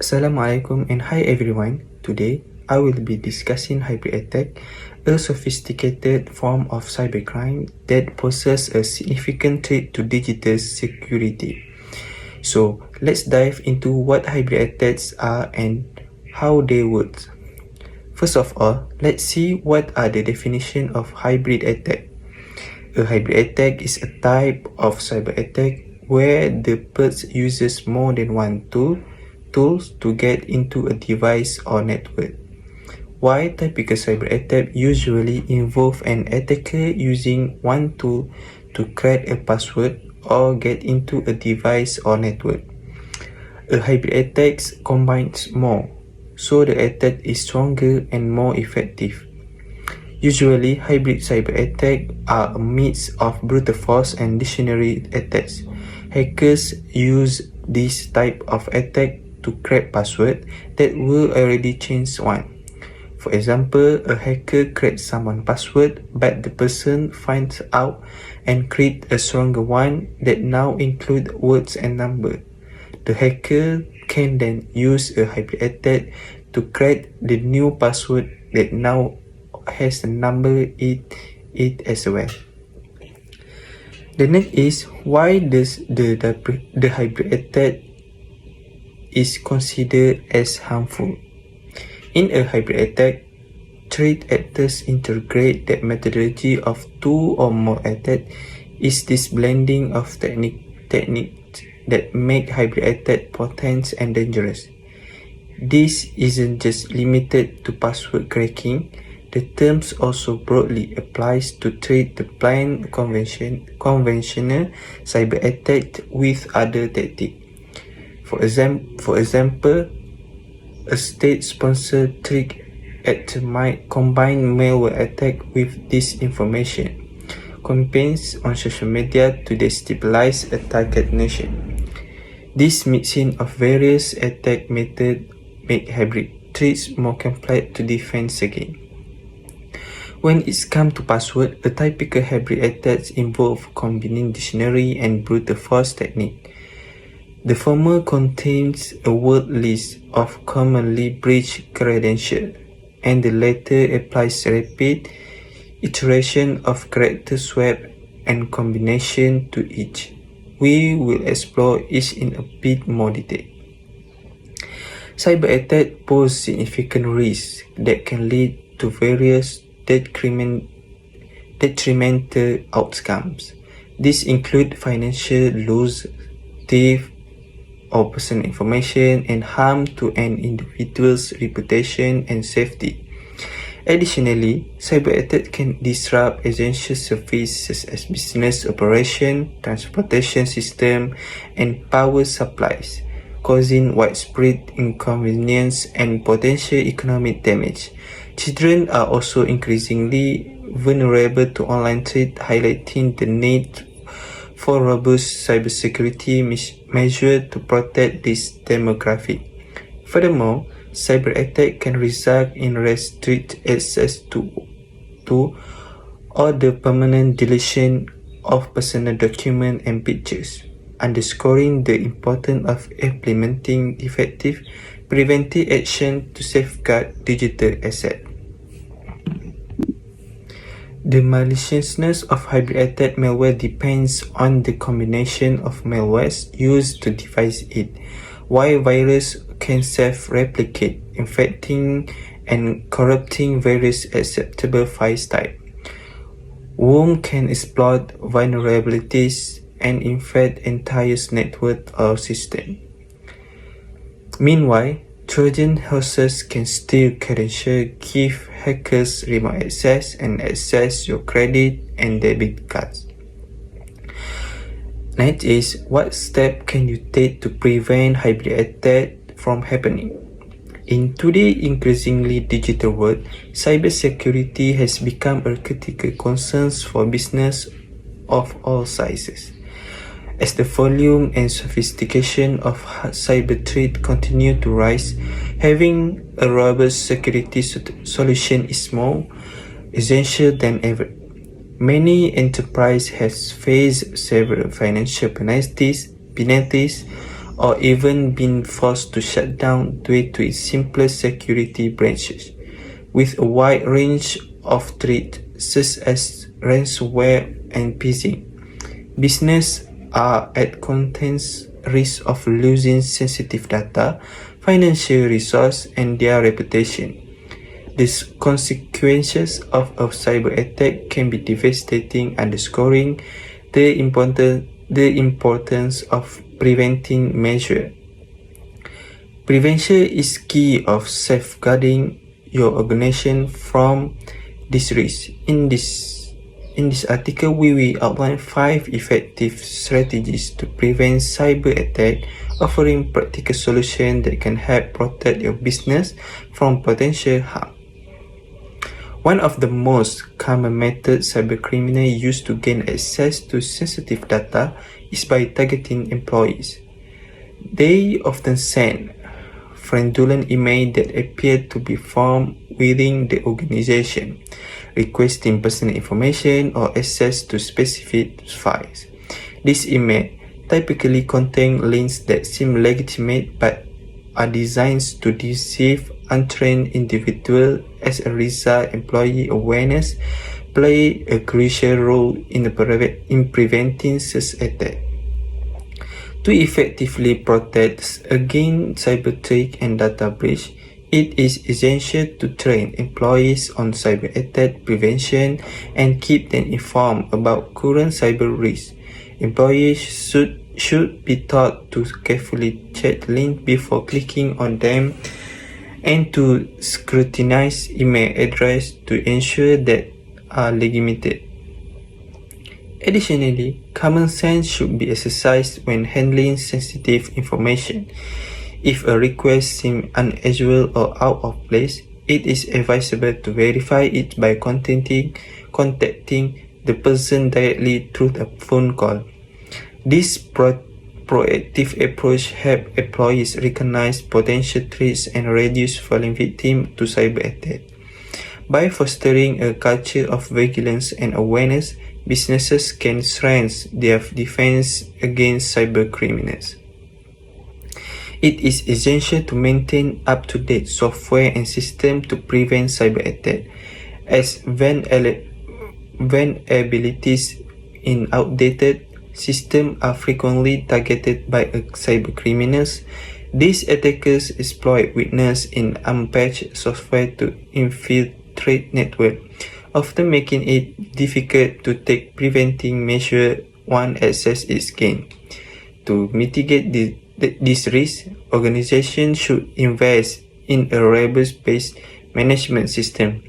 Assalamualaikum and hi everyone. Today, I will be discussing hybrid attack, a sophisticated form of cybercrime that poses a significant threat to digital security. So, let's dive into what hybrid attacks are and how they work. First of all, let's see what are the definition of hybrid attack. A hybrid attack is a type of cyber attack where the person uses more than one tools to get into a device or network. While typical cyber attack usually involve an attacker using one tool to crack a password or get into a device or network. A hybrid attack combines more, so the attack is stronger and more effective. Usually, hybrid cyber attacks are a mix of brute force and dictionary attacks. Hackers use this type of attack to crack passwords that were already changed one. For example, a hacker cracks someone's password, but the person finds out and creates a stronger one that now includes words and numbers. The hacker can then use a hybrid attack to crack the new password that now has a number in it as well. The next is why does the hybrid attack is considered as harmful. In a hybrid attack, threat actors integrate the methodology of two or more attacks. Is this blending of techniques that make hybrid attack potent and dangerous. This isn't just limited to password cracking. The terms also broadly applies to treat the plain conventional cyber attack with other tactics. For example, a state-sponsored threat actor might combine malware attack with disinformation campaigns on social media to destabilize a target nation. This mixing of various attack methods make hybrid threats more complex to defend against. When it comes to password, a typical hybrid attack involves combining dictionary and brute force technique. The former contains a word list of commonly breached credentials, and the latter applies rapid iteration of character swap and combination to each. We will explore each in a bit more detail. Cyber attacks pose significant risks that can lead to various detrimental outcomes. These include financial loss, theft of personal information, and harm to an individual's reputation and safety. Additionally, cyber attacks can disrupt essential services such as business operation, transportation system, and power supplies, causing widespread inconvenience and potential economic damage. Children are also increasingly vulnerable to online threats, highlighting the need for robust cybersecurity measures to protect this demographic. Furthermore, cyber attacks can result in restricted access to or the permanent deletion of personal documents and pictures, underscoring the importance of implementing effective preventive action to safeguard digital assets. The maliciousness of hybrid attack malware depends on the combination of malwares used to devise it. While virus can self-replicate, infecting and corrupting various acceptable file types, worms can exploit vulnerabilities and infect entire network or system. Meanwhile, Trojan horses can steal credentials, give hackers remote access, and access your credit and debit cards. Next is, what steps can you take to prevent hybrid attack from happening? In today's increasingly digital world, cybersecurity has become a critical concern for business of all sizes. As the volume and sophistication of cyber threats continue to rise, having a robust security solution is more essential than ever. Many enterprises have faced several financial penalties or even been forced to shut down due to its simpler security breaches. With a wide range of threats such as ransomware and phishing, businesses are at constant risk of losing sensitive data, financial resources, and their reputation. These consequences of a cyber attack can be devastating, underscoring the importance of preventing measures. Prevention is key of safeguarding your organization from this risk. In this article, we will outline 5 effective strategies to prevent cyber attack, offering practical solutions that can help protect your business from potential harm. One of the most common methods cybercriminals use to gain access to sensitive data is by targeting employees. They often send fraudulent emails that appear to be from within the organization, requesting personal information or access to specific files. These emails typically contain links that seem legitimate but are designed to deceive untrained individuals. As a result, employee awareness plays a crucial role in preventing such attacks. To effectively protect against cyber threat and data breach, it is essential to train employees on cyber attack prevention and keep them informed about current cyber risks. Employees should be taught to carefully check links before clicking on them and to scrutinize email addresses to ensure that are legitimate. Additionally, common sense should be exercised when handling sensitive information. If a request seems unusual or out of place, it is advisable to verify it by contacting the person directly through a phone call. This proactive approach helps employees recognize potential threats and reduce falling victim to cyber attack. By fostering a culture of vigilance and awareness, businesses can strengthen their defense against cyber criminals. It is essential to maintain up-to-date software and systems to prevent cyber attack, as vulnerabilities in outdated systems are frequently targeted by cyber criminals. These attackers exploit weaknesses in unpatched software to infiltrate networks, often making it difficult to take preventing measures once access is gained. To mitigate this risk, organizations should invest in a robust-based management system.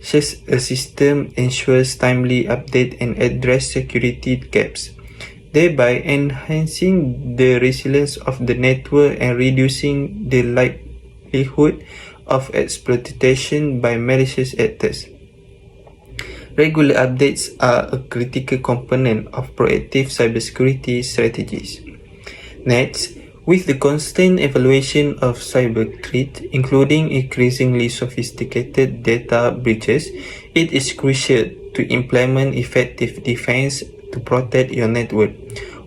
Such a system ensures timely update and address security gaps, thereby enhancing the resilience of the network and reducing the likelihood of exploitation by malicious actors. Regular updates are a critical component of proactive cybersecurity strategies. Next, with the constant evaluation of cyber threats, including increasingly sophisticated data breaches, it is crucial to implement effective defense to protect your network.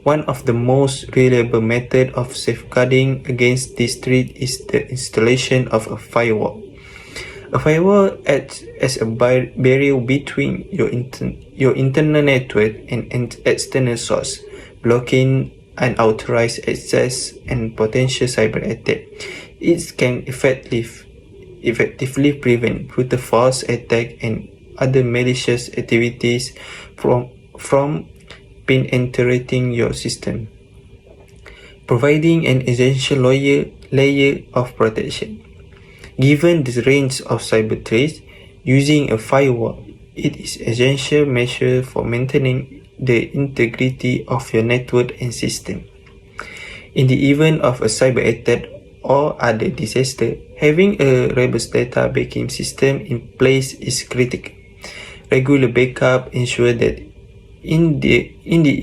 One of the most reliable methods of safeguarding against this threat is the installation of a firewall. A firewall acts as a barrier between your internal network and an external source, blocking unauthorized access and potential cyber attack. It can effectively prevent brute force attack and other malicious activities from penetrating your system, providing an essential layer of protection. Given the range of cyber threats, using a firewall is an essential measure for maintaining the integrity of your network and system. In the event of a cyber attack or other disaster, having a robust data backing system in place is critical. Regular backup ensures that in the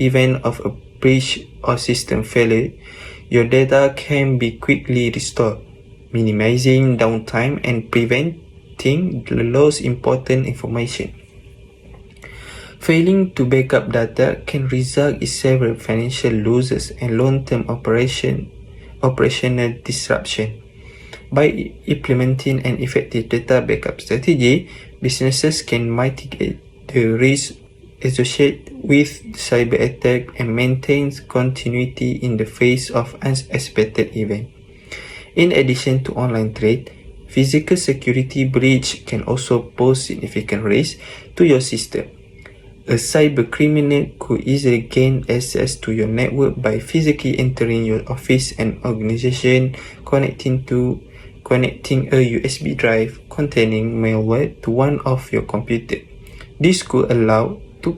event of a breach or system failure, your data can be quickly restored, minimizing downtime and preventing the loss of important information. Failing to backup data can result in several financial losses and long-term operation operational disruption. By implementing an effective data backup strategy, businesses can mitigate the risk associated with cyber attack and maintain continuity in the face of unexpected events. In addition to online threat, physical security breach can also pose significant risk to your system. A cyber criminal could easily gain access to your network by physically entering your office and organization, connecting a USB drive containing malware to one of your computers. This could allow to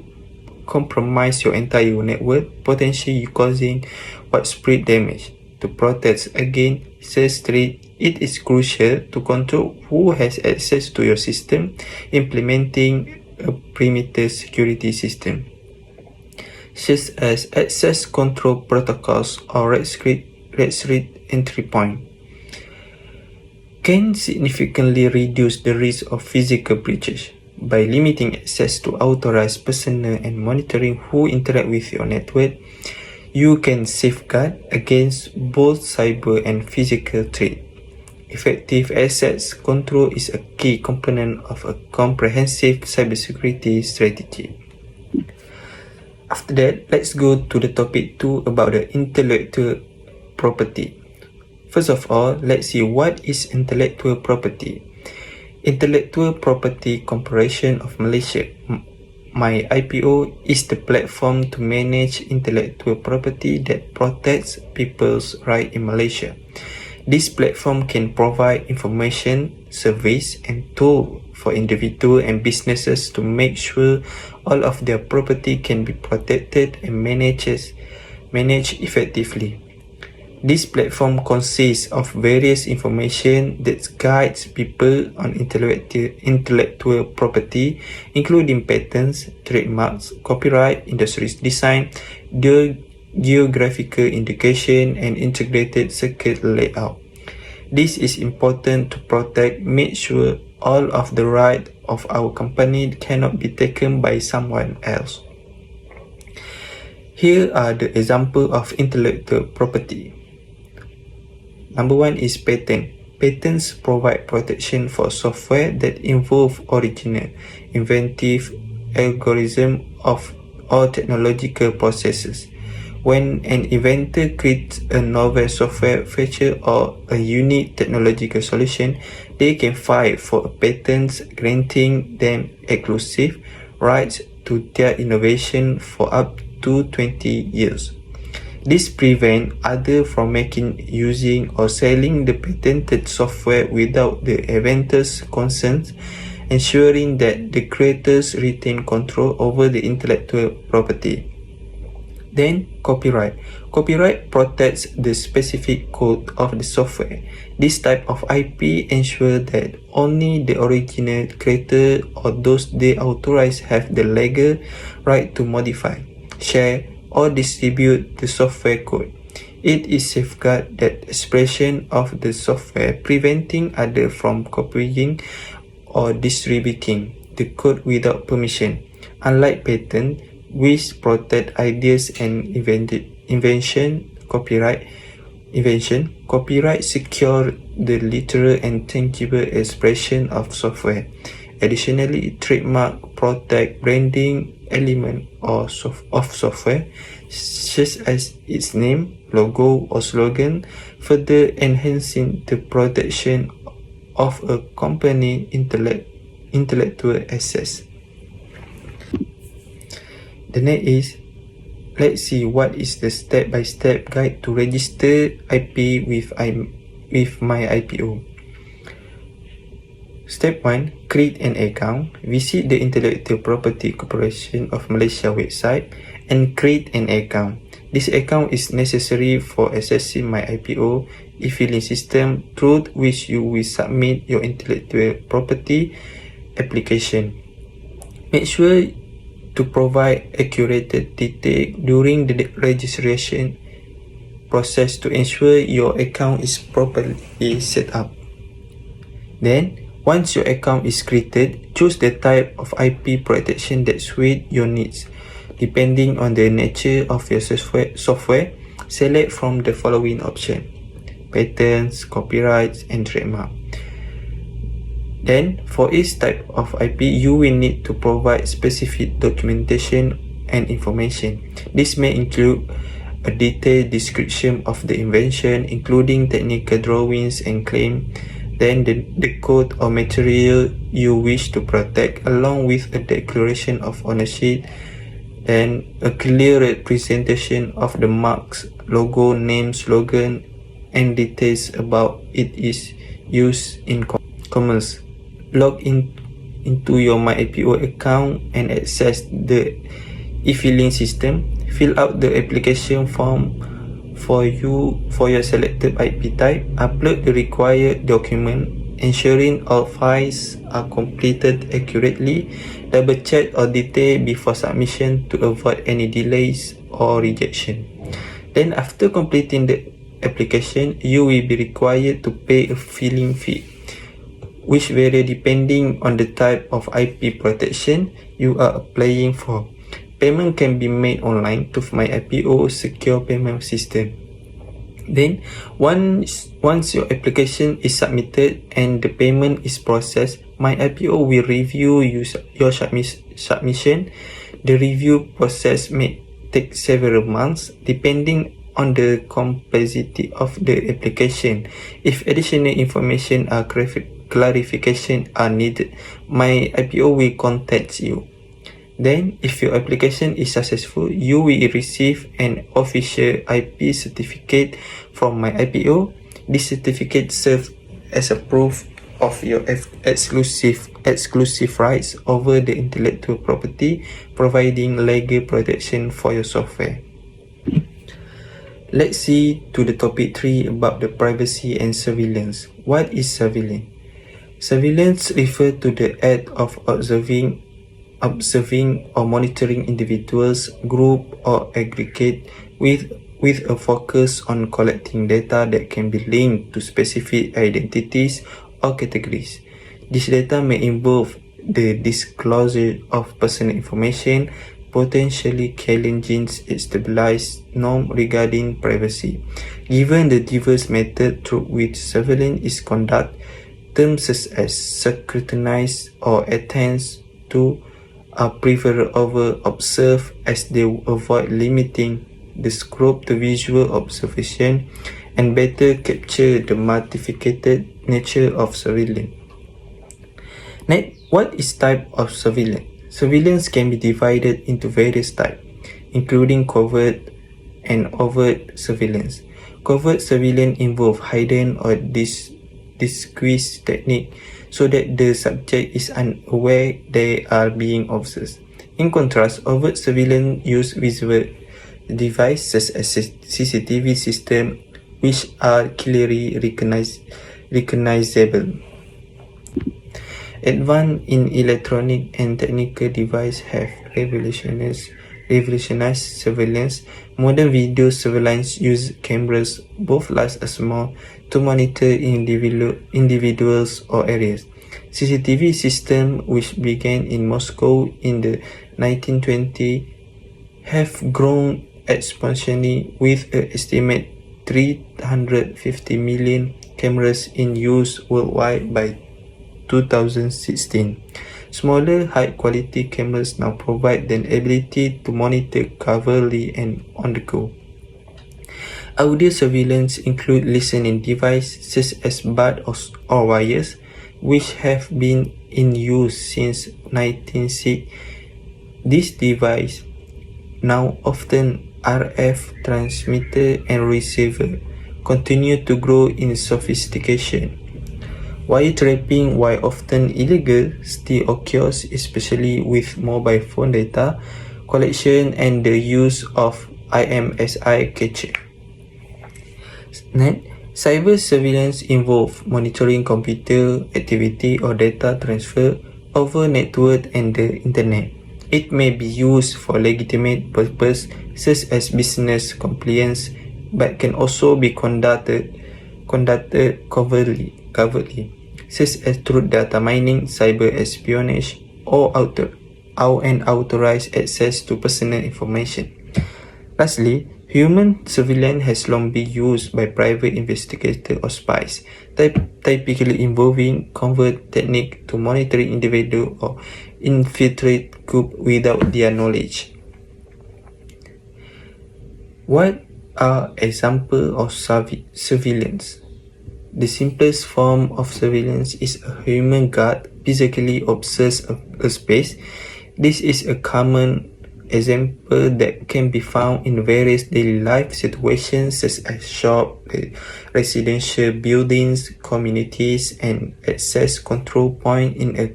compromise your entire network, potentially causing widespread damage. To protect against such threat, it is crucial to control who has access to your system, implementing a perimeter security system, such as access control protocols or restrict entry point, can significantly reduce the risk of physical breaches. By limiting access to authorized personnel and monitoring who interact with your network, you can safeguard against both cyber and physical threat. Effective access control is a key component of a comprehensive cybersecurity strategy. After that, let's go to the topic 2 about the intellectual property. First of all, let's see what is intellectual property. Intellectual Property Corporation of Malaysia, My IPO, is the platform to manage intellectual property that protects people's rights in Malaysia. This platform can provide information, service, and tools for individuals and businesses to make sure all of their property can be protected and managed effectively. This platform consists of various information that guides people on intellectual property, including patents, trademarks, copyright, industry design, geographical indication, and integrated circuit layout. This is important to make sure all of the rights of our company cannot be taken by someone else. Here are the examples of intellectual property. Number 1 is patent. Patents provide protection for software that involve original, inventive algorithm or technological processes. When an inventor creates a novel software feature or a unique technological solution, they can file for patents, granting them exclusive rights to their innovation for up to 20 years. This prevents others from making, using, or selling the patented software without the inventor's consent, ensuring that the creators retain control over the intellectual property. Then, copyright. Copyright protects the specific code of the software. This type of IP ensures that only the original creator or those they authorize have the legal right to modify, share, or distribute the software code. It is safeguard that expression of the software, preventing others from copying or distributing the code without permission. Unlike patent, which protect ideas and invention, copyright secure the literal and tangible expression of software. Additionally, trademark protect branding element of software, such as its name, logo, or slogan, further enhancing the protection of a company's intellectual assets. The next is, let's see what is the step-by-step guide to register IP with My IPO. Step 1. Create an account. Visit the Intellectual Property Corporation of Malaysia website and create an account. This account is necessary for accessing My IPO e-filing system, through which you will submit your intellectual property application. Make sure to provide accurate details during the registration process to ensure your account is properly set up. Then, once your account is created, choose the type of IP protection that suits your needs. Depending on the nature of your software, select from the following options. patents, copyrights, and trademark. Then, for each type of IP, you will need to provide specific documentation and information. This may include a detailed description of the invention, including technical drawings and claim, then the code or material you wish to protect, along with a declaration of ownership, then a clear representation of the mark's logo, name, slogan, and details about its use in commerce. Log into your MyIPO account and access the e-filing system. Fill out the application form for your selected IP type. Upload the required document, ensuring all files are completed accurately. Double check or detail before submission to avoid any delays or rejection. Then after completing the application, you will be required to pay a filing fee, which vary depending on the type of IP protection you are applying for. Payment can be made online to MyIPO secure payment system. Then, once your application is submitted and the payment is processed, MyIPO will review your submission. The review process may take several months, depending on the complexity of the application. If additional information or clarification are needed, MyIPO will contact you. Then, if your application is successful, you will receive an official IP certificate from MyIPO. This certificate serves as a proof of your exclusive rights over the intellectual property, providing legal protection for your software. Let's see to the topic 3 about the privacy and surveillance. What is surveillance? Surveillance refers to the act of observing or monitoring individuals, group, or aggregate with a focus on collecting data that can be linked to specific identities or categories. This data may involve the disclosure of personal information, potentially challenging established norms regarding privacy. Given the diverse method through which surveillance is conducted, terms such as scrutinize or attend to are preferred over observe, as they avoid limiting the scope to visual observation and better capture the multifaceted nature of surveillance. Next, what is type of surveillance? Surveillance can be divided into various types, including covert and overt surveillance. Covert surveillance involves hidden or disguised technique so that the subject is unaware they are being observed. In contrast, overt surveillance uses visual devices such as CCTV systems, which are clearly recognizable. Advances in electronic and technical devices have revolutionized surveillance. Modern video surveillance uses cameras, both large and small, to monitor individuals or areas. CCTV systems, which began in Moscow in the 1920s, have grown exponentially with an estimated 350 million cameras in use worldwide by 2016. Smaller, high-quality cameras now provide the ability to monitor covertly and on the go. Audio surveillance includes listening devices such as buds or wires, which have been in use since 1960. These devices now often RF transmitter and receiver continue to grow in sophistication. Wire trapping, while often illegal, still occurs, especially with mobile phone data collection and the use of IMSI cache. Next, cyber surveillance involves monitoring computer activity or data transfer over network and the internet. It may be used for legitimate purposes such as business compliance, but can also be conducted covertly, such as through data mining, cyber espionage, or unauthorized access to personal information. Lastly, Human surveillance has long been used by private investigators or spies, typically involving covert technique to monitor individuals or infiltrate groups without their knowledge. What are examples of surveillance? The simplest form of surveillance is a human guard physically observes a space. This is a common example that can be found in various daily life situations such as shops, residential buildings, communities, and access control points in a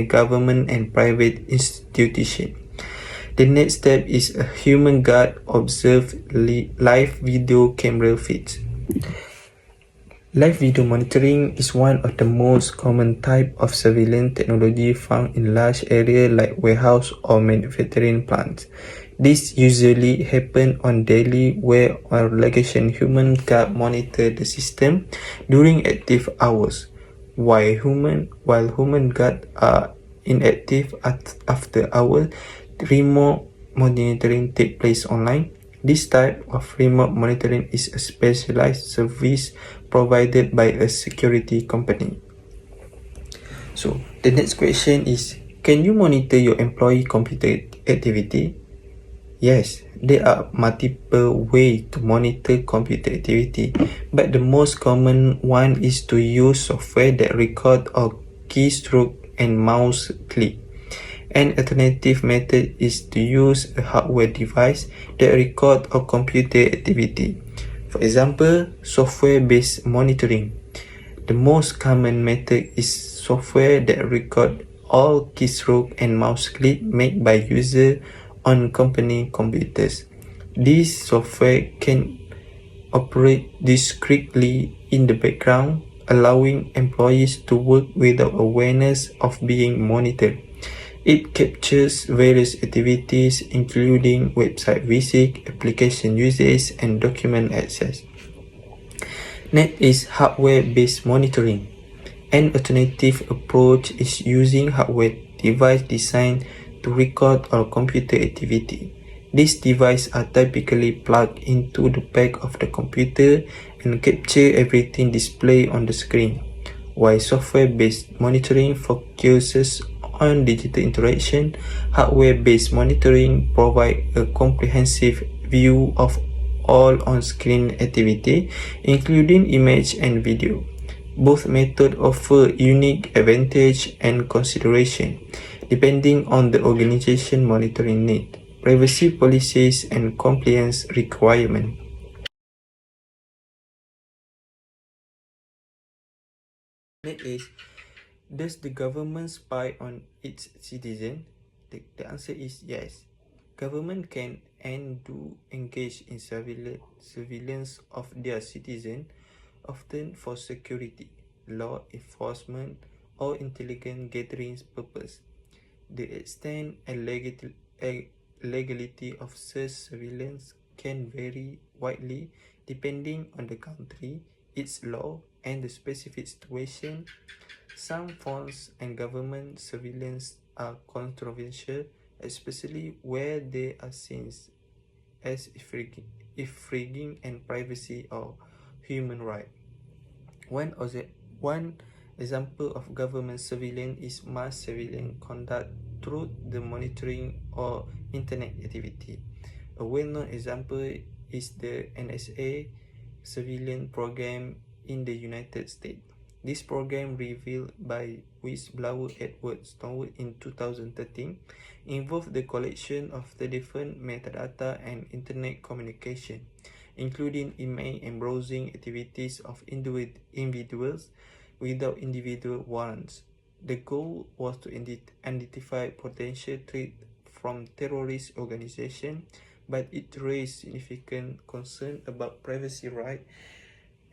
government and private institution. The next step is a human guard observe live video camera feeds. Live video monitoring is one of the most common type of surveillance technology found in large areas like warehouse or manufacturing plants. This usually happens on daily where on location human guard monitor the system during active hours, while human guard are inactive after hours. Remote monitoring takes place online. This type of remote monitoring is a specialized service provided by a security company. So the next question is, can you monitor your employee computer activity? Yes, there are multiple ways to monitor computer activity, but the most common one is to use software that record all keystroke and mouse click. An alternative method is to use a hardware device that records all computer activity. For example, software-based monitoring. The most common method is software that records all keystroke and mouse click made by users on company computers. This software can operate discreetly in the background, allowing employees to work without awareness of being monitored. It captures various activities including website visit, application usage, and document access. Next is hardware-based monitoring. An alternative approach is using hardware device designed to record all computer activity. These devices are typically plugged into the back of the computer and capture everything displayed on the screen, while software-based monitoring focuses on digital interaction. Hardware-based monitoring provides a comprehensive view of all on-screen activity, including image and video. Both methods offer unique advantage and consideration, depending on the organization monitoring need, privacy policies, and compliance requirements. Next is, does the government spy on its citizens? The answer is yes. Government can and do engage in surveillance of their citizens, often for security, law enforcement, or intelligence gathering purpose. The extent and legality of such surveillance can vary widely depending on the country, its law, and the specific situation. Some forms and government surveillance are controversial, especially where they are seen as infringing on privacy or human rights. One example of government surveillance is mass surveillance conducted through the monitoring or internet activity. A well-known example is the NSA surveillance program in the United States. This program, revealed by whistleblower Edward Snowden in 2013, involved the collection of the different metadata and internet communication, including email and browsing activities of individuals without individual warrants. The goal was to identify potential threats from terrorist organizations, but it raised significant concern about privacy rights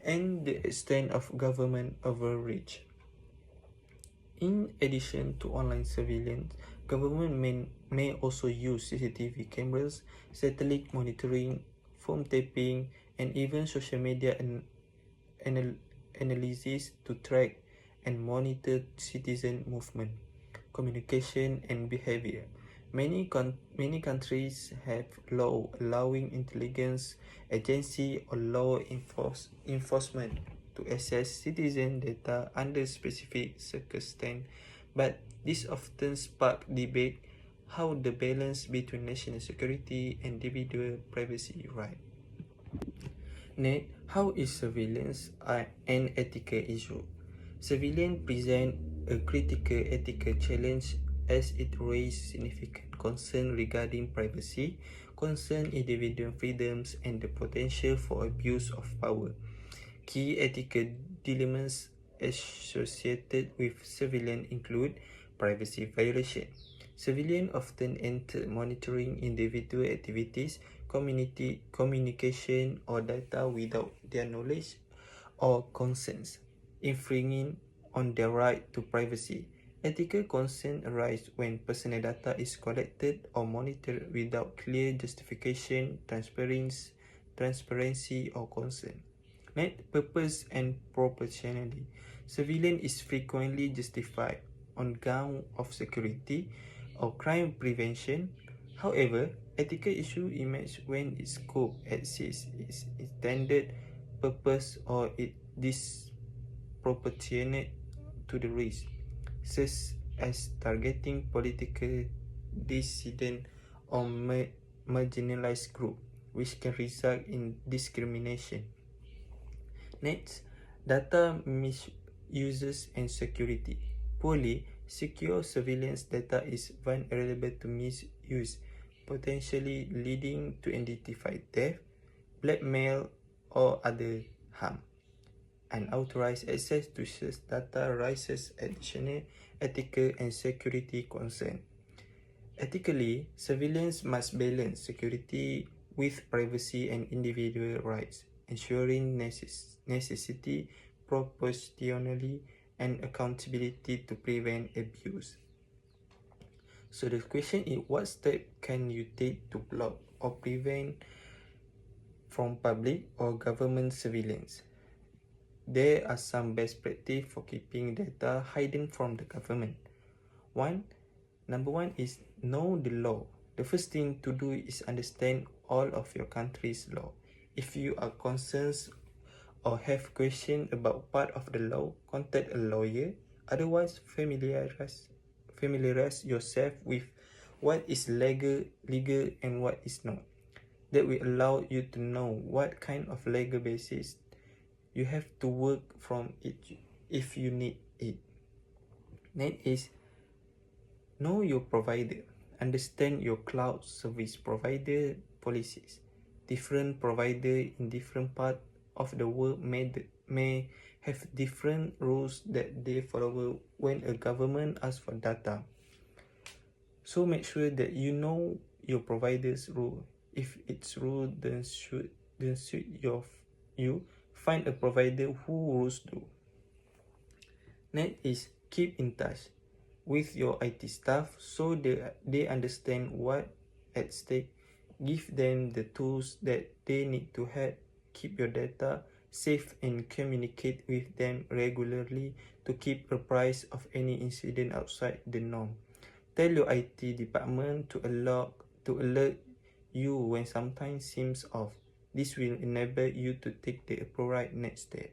and the extent of government overreach. In addition to online surveillance, government may also use CCTV cameras, satellite monitoring, phone tapping, and even social media analysis to track and monitor citizen movement, communication, and behavior. Many countries have law allowing intelligence agency or law enforcement to access citizen data under specific circumstances, but this often sparks debate how the balance between national security and individual privacy right. Next, how is surveillance an ethical issue? Surveillance presents a critical ethical challenge as it raises significant concern regarding privacy, concern individual freedoms, and the potential for abuse of power. Key ethical dilemmas associated with surveillance include privacy violation. Surveillance often entails monitoring individual activities, communication, or data without their knowledge or consent, infringing on their right to privacy. Ethical concerns arise when personal data is collected or monitored without clear justification, transparency, or consent. Next, purpose and proportionality. Surveillance is frequently justified on grounds of security or crime prevention. However, ethical issues emerge when its scope exceeds its intended purpose or it disproportionate to the risk, such as targeting political dissident or marginalized group, which can result in discrimination. Next, data misuses and security. Poorly secure surveillance data is vulnerable to misuse, potentially leading to identified theft, blackmail, or other harm. Unauthorized access to such data raises additional ethical and security concerns. Ethically, surveillance must balance security with privacy and individual rights, ensuring necessity, proportionality, and accountability to prevent abuse. So the question is, what steps can you take to block or prevent from public or government surveillance? There are some best practices for keeping data hidden from the government. Number one is know the law. The first thing to do is understand all of your country's law. If you are concerned or have questions about part of the law, contact a lawyer. Otherwise, familiarize yourself with what is legal and what is not. That will allow you to know what kind of legal basis you have to work from it if you need it. Next is know your provider. Understand your cloud service provider policies. Different providers in different parts of the world may have different rules that they follow when a government asks for data. So make sure that you know your provider's rule. If its rule doesn't suit you, find a provider who rules do. Next is keep in touch with your IT staff so they understand what at stake. Give them the tools that they need to help keep your data safe and communicate with them regularly to keep apprised of any incident outside the norm. Tell your IT department to alert you when something seems off. This will enable you to take the appropriate next step.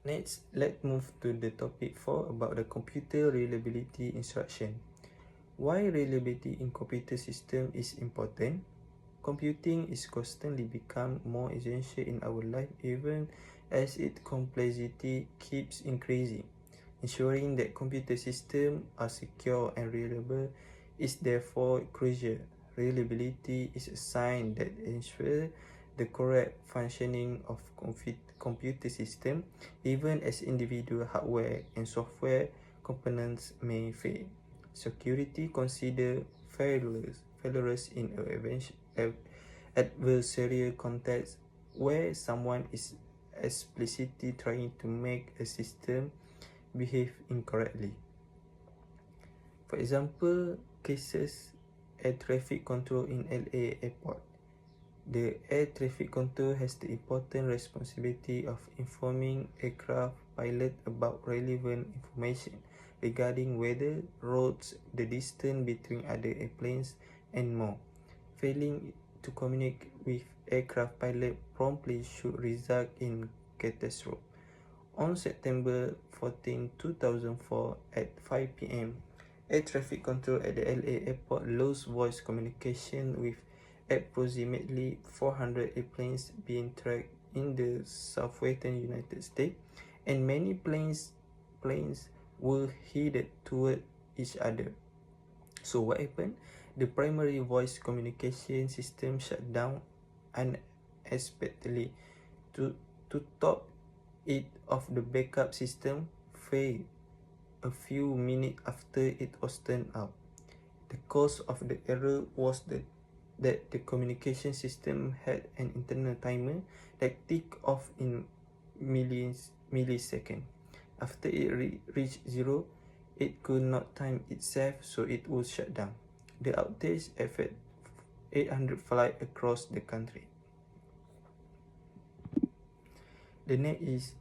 Next, let's move to the topic 4 about the computer reliability instruction. Why reliability in computer system is important? Computing is constantly become more essential in our life even as its complexity keeps increasing. Ensuring that computer systems are secure and reliable is therefore crucial. Reliability is a sign that ensures the correct functioning of computer system even as individual hardware and software components may fail. Security consider failures in an adversarial context where someone is explicitly trying to make a system behave incorrectly. For example, cases air traffic control in LA airport. The air traffic control has the important responsibility of informing aircraft pilot about relevant information, regarding weather, roads, the distance between other airplanes, and more. Failing to communicate with aircraft pilot promptly should result in catastrophe. On September 14, 2004 at 5 p.m., air traffic control at the LA airport lost voice communication with approximately 400 airplanes being tracked in the southwestern United States, and many planes were headed toward each other. So what happened? The primary voice communication system shut down unexpectedly. To top it off, the backup system failed a few minutes after it was turned out. The cause of the error was that the communication system had an internal timer that ticked off in milliseconds. After it reached zero, it could not time itself, so it was shut down. The outage affected 800 flights across the country. The next is,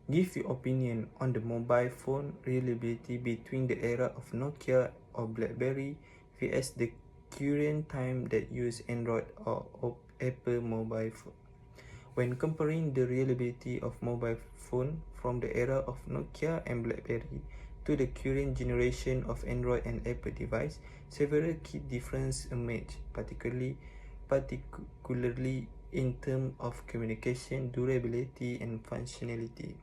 give your opinion on the mobile phone reliability between the era of Nokia or BlackBerry vs the current time that use Android or Apple mobile phone. When comparing the reliability of mobile phone from the era of Nokia and BlackBerry to the current generation of Android and Apple device, several key differences emerge, particularly in terms of communication, durability, and functionality.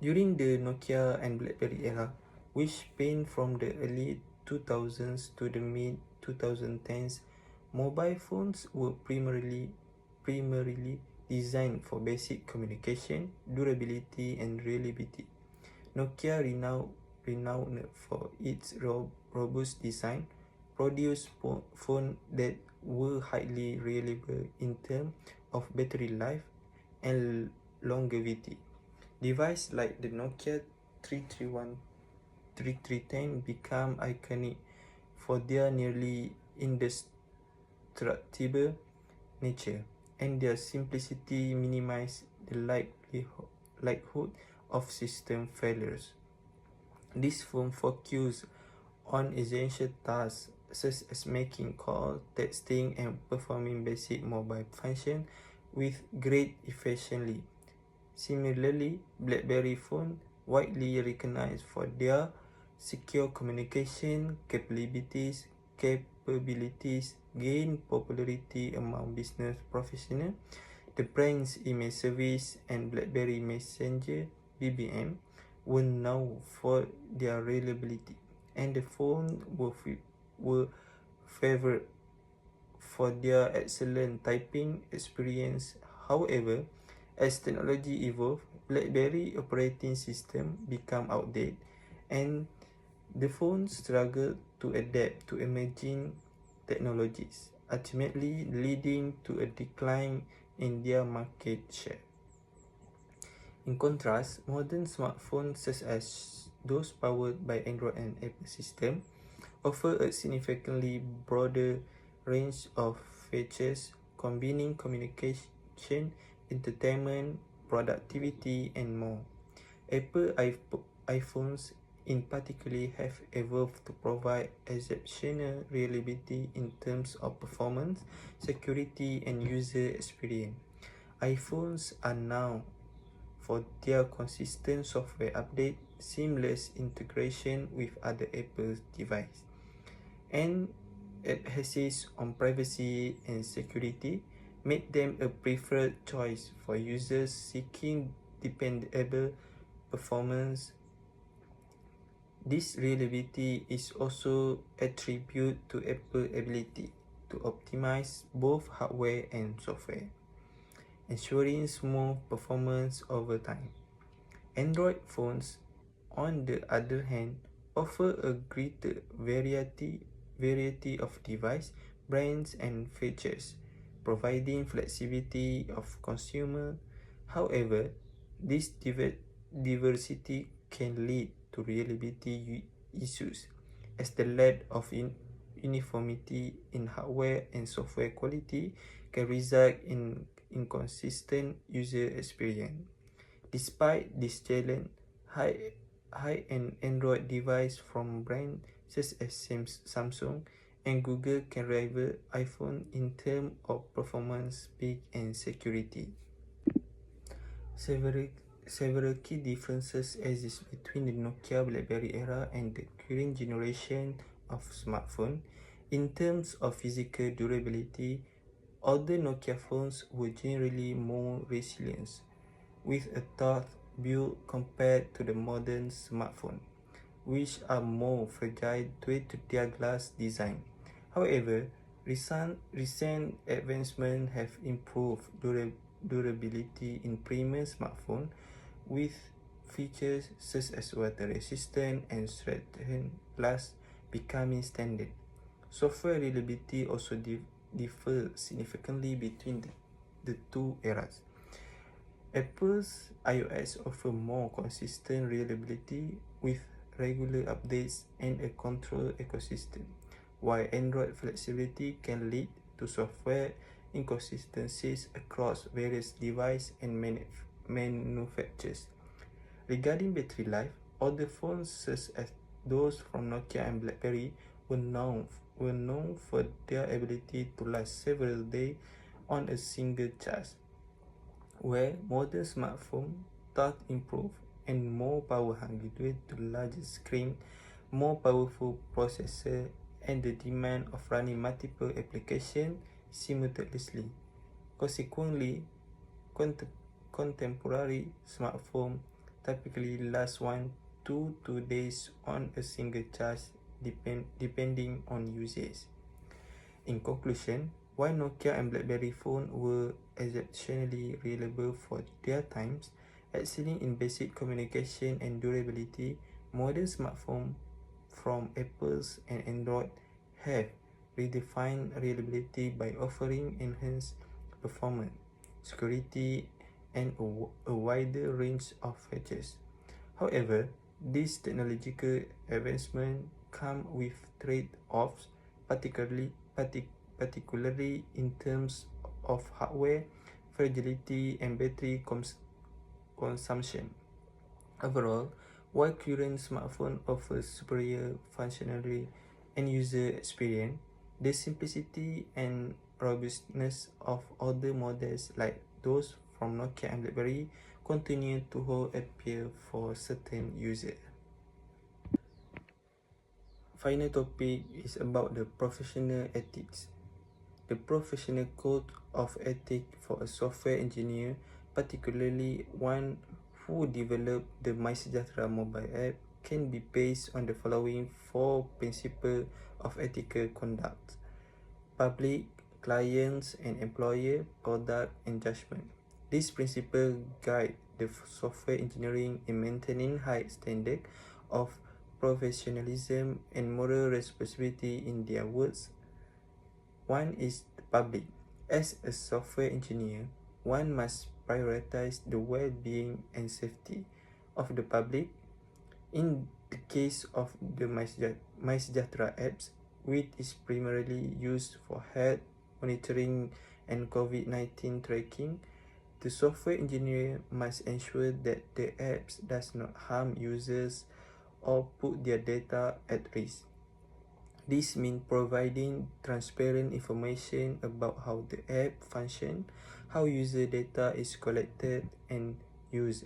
During the Nokia and BlackBerry era, which spanned from the early 2000s to the mid-2010s, mobile phones were primarily designed for basic communication, durability, and reliability. Nokia, renowned for its robust design, produced phones that were highly reliable in terms of battery life and longevity. Devices like the Nokia 331 3310 become iconic for their nearly indestructible nature, and their simplicity minimizes the likelihood of system failures. This phone focused on essential tasks such as making calls, texting, and performing basic mobile functions with great efficiency. Similarly, BlackBerry phone, widely recognized for their secure communication capabilities, gained popularity among business professionals. The brand's email service and BlackBerry Messenger (BBM) were known for their reliability, and the phones were favored for their excellent typing experience. However, as technology evolved, BlackBerry operating system became outdated, and the phones struggled to adapt to emerging technologies, ultimately leading to a decline in their market share. In contrast, modern smartphones such as those powered by Android and Apple systems offer a significantly broader range of features, combining communication, entertainment, productivity, and more. Apple iPhones in particular have evolved to provide exceptional reliability in terms of performance, security, and user experience. iPhones are known for their consistent software update, seamless integration with other Apple devices, and emphasis on privacy and security make them a preferred choice for users seeking dependable performance. This reliability is also attributed to Apple's ability to optimize both hardware and software, ensuring smooth performance over time. Android phones, on the other hand, offer a greater variety of device brands and features, providing flexibility of consumer. However, this diversity can lead to reliability issues, as the lack of uniformity in hardware and software quality can result in inconsistent user experience. Despite this challenge, high-end Android device from brands such as Samsung and Google can rival iPhone in terms of performance, speed, and security. Several key differences exist between the Nokia BlackBerry era and the current generation of smartphone. In terms of physical durability, older Nokia phones were generally more resilient, with a tough build compared to the modern smartphone, which are more fragile due to their glass design. However, recent advancements have improved durability in premium smartphones, with features such as water resistant and strengthened glass becoming standard. Software reliability also differs significantly between the two eras. Apple's iOS offers more consistent reliability with regular updates and a controlled ecosystem, while Android flexibility can lead to software inconsistencies across various devices and manufacturers. Regarding battery life, older phones such as those from Nokia and BlackBerry were known for their ability to last several days on a single charge, where modern smartphones thus improve and more power hungry due to larger screen, more powerful processor, and the demand of running multiple applications simultaneously. Consequently, contemporary smartphones typically last 1 to 2 days on a single charge depending on usage. In conclusion, while Nokia and BlackBerry phones were exceptionally reliable for their times, excelling in basic communication and durability, modern smartphones from Apple and Android have redefined reliability by offering enhanced performance, security, and a wider range of features. However, these technological advancements come with trade-offs, particularly in terms of hardware fragility and battery consumption. Overall, while current smartphone offers superior functionality and user experience, the simplicity and robustness of older models like those from Nokia and BlackBerry continue to hold appeal for certain users. Final topic is about the professional ethics. The professional code of ethics for a software engineer, particularly one who developed the MySejahtera mobile app, can be based on the following 4 principles of ethical conduct: public, clients and employer, product, and judgment. These principles guide the software engineering in maintaining high standards of professionalism and moral responsibility in their words. One is the public. As a software engineer, one must prioritize the well-being and safety of the public. In the case of the MySejahtera apps, which is primarily used for health monitoring and COVID-19 tracking, the software engineer must ensure that the apps does not harm users or put their data at risk. This means providing transparent information about how the app functions, how user data is collected and used,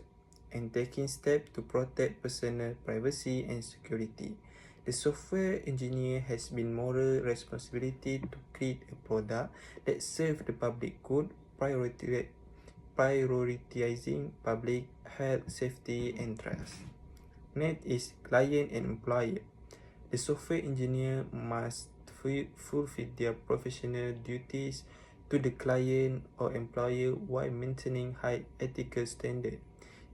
and taking steps to protect personal privacy and security. The software engineer has been moral responsibility to create a product that serves the public good, prioritizing public health, safety, and trust. Next is client and employer. The software engineer must fulfill their professional duties to the client or employer while maintaining high ethical standards.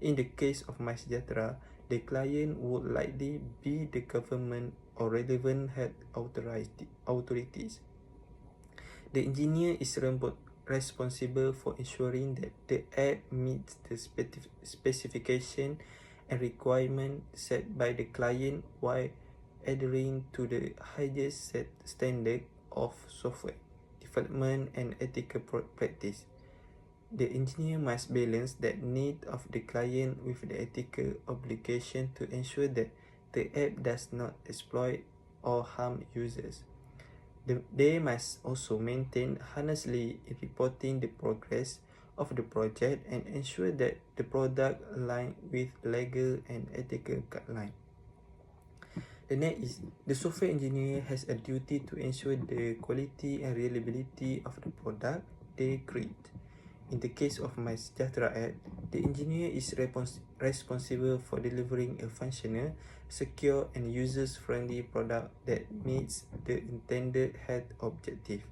In the case of MySejahtera, the client would likely be the government or relevant health authorities. The engineer is responsible for ensuring that the app meets the specification and requirements set by the client while adhering to the highest standard of software development and ethical practice. The engineer must balance that need of the client with the ethical obligation to ensure that the app does not exploit or harm users. They must also maintain honestly reporting the progress of the project and ensure that the product aligns with legal and ethical guidelines. The next is the software engineer has a duty to ensure the quality and reliability of the product they create. In the case of My Sejahtera app, the engineer is responsible for delivering a functional, secure, and user-friendly product that meets the intended health objective.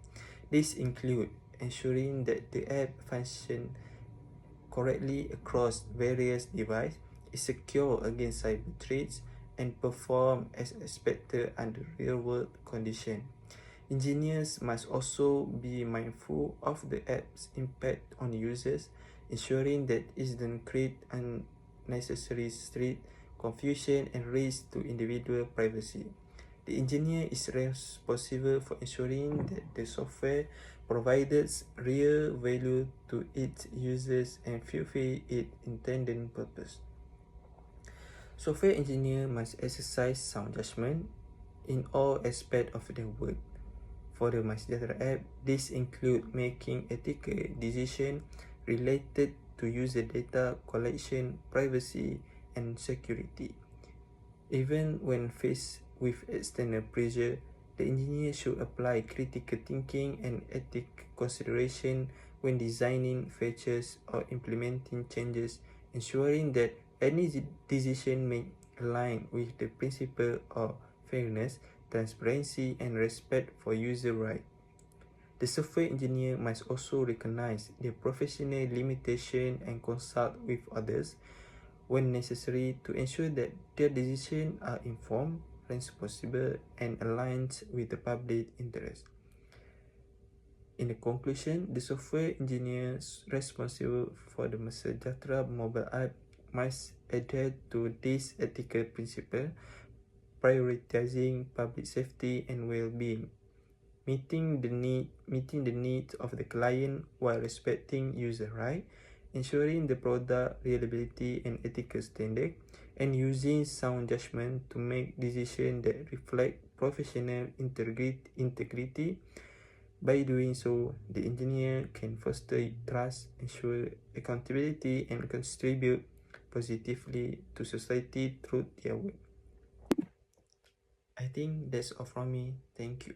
These include ensuring that the app functions correctly across various devices, is secure against cyber threats, and perform as expected under real-world conditions. Engineers must also be mindful of the app's impact on users, ensuring that it doesn't create unnecessary stress, confusion, and risk to individual privacy. The engineer is responsible for ensuring that the software provides real value to its users and fulfills its intended purpose. Software engineer must exercise sound judgment in all aspects of their work. For the My Sejahtera app, this includes making ethical decisions related to user data collection, privacy, and security. Even when faced with external pressure, the engineer should apply critical thinking and ethical consideration when designing features or implementing changes, ensuring that any decision made align with the principle of fairness, transparency, and respect for user rights. The software engineer must also recognize their professional limitations and consult with others when necessary to ensure that their decisions are informed, responsible, and aligned with the public interest. In the conclusion, the software engineers responsible for the My Sejahtera mobile app must adhere to these ethical principles, prioritizing public safety and well-being, meeting the needs of the client while respecting user rights, ensuring the product reliability and ethical standard, and using sound judgment to make decisions that reflect professional integrity. By doing so, the engineer can foster trust, ensure accountability, and contribute positively to society through their work. I think that's all from me. Thank you.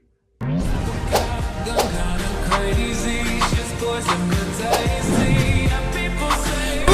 Crazy, just boys and good tasty, and people say